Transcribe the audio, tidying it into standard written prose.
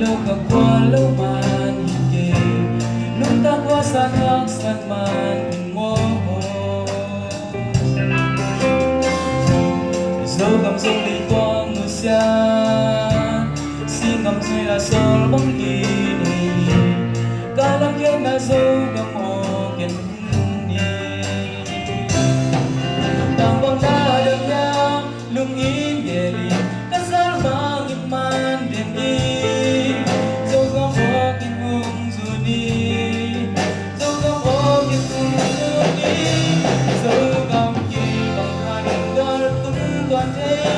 lo ka kwa lo man hige nung ta kwa sa hak san man mo dấu cầm dung đi quang người xa xin cầm dây là sol bóng đi cả lắm kia na dấu cầm hồ kiên đang bóng đá đường nhau lung in về đi các giá mang im man đêm đi dấu cầm hồ kiên hùng dù đi dấu cầm hồ kiên hùng dù đi dấu cầm kỳ bằng hai đường đôi tung toàn thế